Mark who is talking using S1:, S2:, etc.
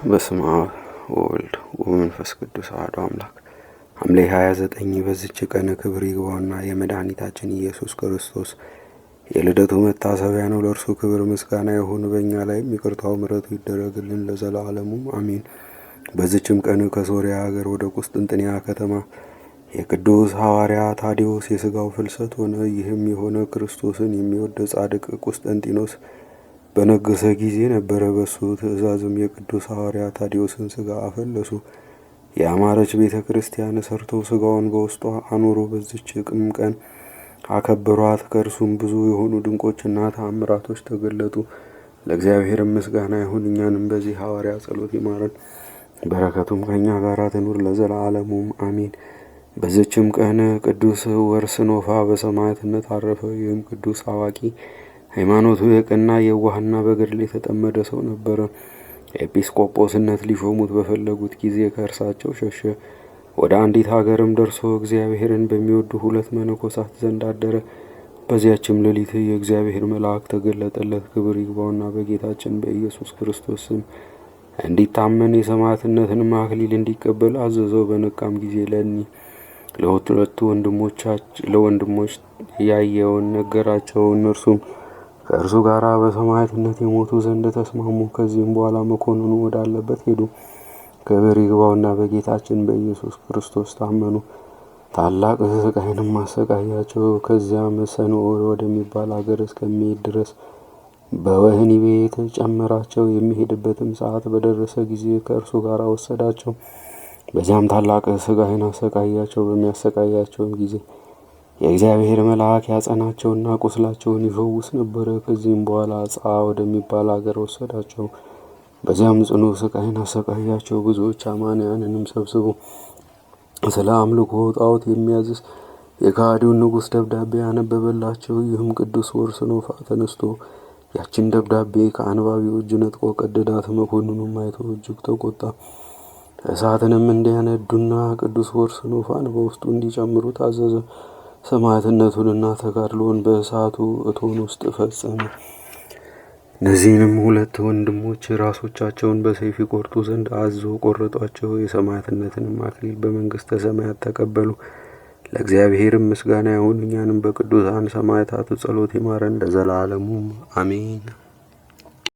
S1: በስመ አብ ወወልድ ወመንፈስ ቅዱስ አሐዱ አምላክ። ሐምሌ 29 በዚች ቀን ክብር ይግባውና የመድኃኒታችን ኢየሱስ ክርስቶስ የልደቱ መታሰቢያ ነው። ለእርሱ ክብር ምስጋና ይሁን፣ በእኛ ላይም ይቅርታው ምሕረቱ ይደረግልን ለዘላለሙ አሜን። በዚችም ቀን ከሶርያ ሀገር ወደ ቁስጥንጥንያ ከተማ የቅዱስ ሐዋርያ ታዲዮስ የሥጋው ፍልሰት ሆነ። ይህም የሆነ ክርስቶስን የሚወድ ጻድቅ ቁስጠንጢኖስ በነገሰ ጊዜ ነበረ። በሱ ትእዛዝም የቅዱስ ሐዋርያ ታዲዮስን ሥጋ አፈለሱ። የአማረች ቤተ ክርስቲያን ሰርተው ሥጋውን በውስጧ አኖሩ። በዚች ቀን አከበሯት። ከእርሱም ብዙ የሆኑ ድንቆችና ተአምራቶች ተገለጡ። ለእግዚአብሔርም ምስጋና ይሁን፣ እኛንም በዚህ ሐዋርያ ጸሎት ይማረን፣ በረከቱም ከእኛ ጋር ትኑር ለዘላለሙም አሜን። በዚችም ቀን ቅዱስ ወርስኖፋ በሰማዕትነት አረፈ። ይህም ቅዱስ አዋቂ ሃይማኖቱ የቀና የዋህና በገድል የተጠመደ ሰው ነበረ። ኤጲስቆጶስነት ሊሾሙት በፈለጉት ጊዜ ከእርሳቸው ሸሸ። ወደ አንዲት ሀገርም ደርሶ እግዚአብሔርን በሚወዱ 2 መነኮሳት ዘንድ አደረ። በዚያችም ሌሊት የእግዚአብሔር መልአክ ተገለጠለት። ክብር ይግባውና በጌታችን በኢየሱስ ክርስቶስ ስም እንዲታመን የሰማዕትነትንም አክሊል እንዲቀበል አዘዘው። በነቃም ጊዜ ለሁለቱ ወንድሞች ያየውን ነገራቸው። እነርሱም ከእርሱ ጋር በሰማዕትነት የሞቱ ዘንድ ተስማሙ። ከዚህም በኋላ መኮንኑ ወዳለበት ሄዱ። ክብር ይግባውና በጌታችን በኢየሱስ ክርስቶስ ታመኑ። ታላቅ ስቃይንም አሰቃያቸው። ከዚያም ሰንዖር ወደሚባል አገር እስከሚሄድ ድረስ በወህኒ ቤት ጨመራቸው። የሚሄድበትም ሰዓት በደረሰ ጊዜ ከእርሱ ጋር ወሰዳቸው። በዚያም ታላቅ ስቃይን አሰቃያቸው። በሚያሰቃያቸውም ጊዜ የእግዚአብሔር መልአክ ያጸናቸውና ቁስላቸውን ይፈውስ ነበረ። ከዚህም በኋላ ጻ ወደሚባል አገር ወሰዳቸው። በዚያም ጽኑ ስቃይን አሰቃያቸው። ብዙዎች አማንያንንም ሰብስቦ ስለ አምልኮ ጣዖት የሚያዝዝ የከሃዲውን ንጉሥ ደብዳቤ ያነበበላቸው። ይህም ቅዱስ ወርስኖፋ ተነስቶ ያችን ደብዳቤ ከአንባቢው እጅ ነጥቆ ቀደዳት። መኮንኑም አይቶ እጅግ ተቆጣ። እሳትንም እንዲያነዱና ቅዱስ ወርስኖፋን በውስጡ እንዲጨምሩ ታዘዘ። ሰማዕትነቱንና ተጋድሎውን በእሳቱ እቶን ውስጥ ፈጸመ። እነዚህንም 2 ወንድሞች ራሶቻቸውን በሰይፍ ይቆርጡ ዘንድ አዞ ቆረጧቸው። የሰማዕትነትንም አክሊል በመንግሥተ ሰማያት ተቀበሉ። ለእግዚአብሔርም ምስጋና ይሁን፣ እኛንም በቅዱሳን ሰማዕታት ጸሎት ይማረን ለዘላለሙም አሜን።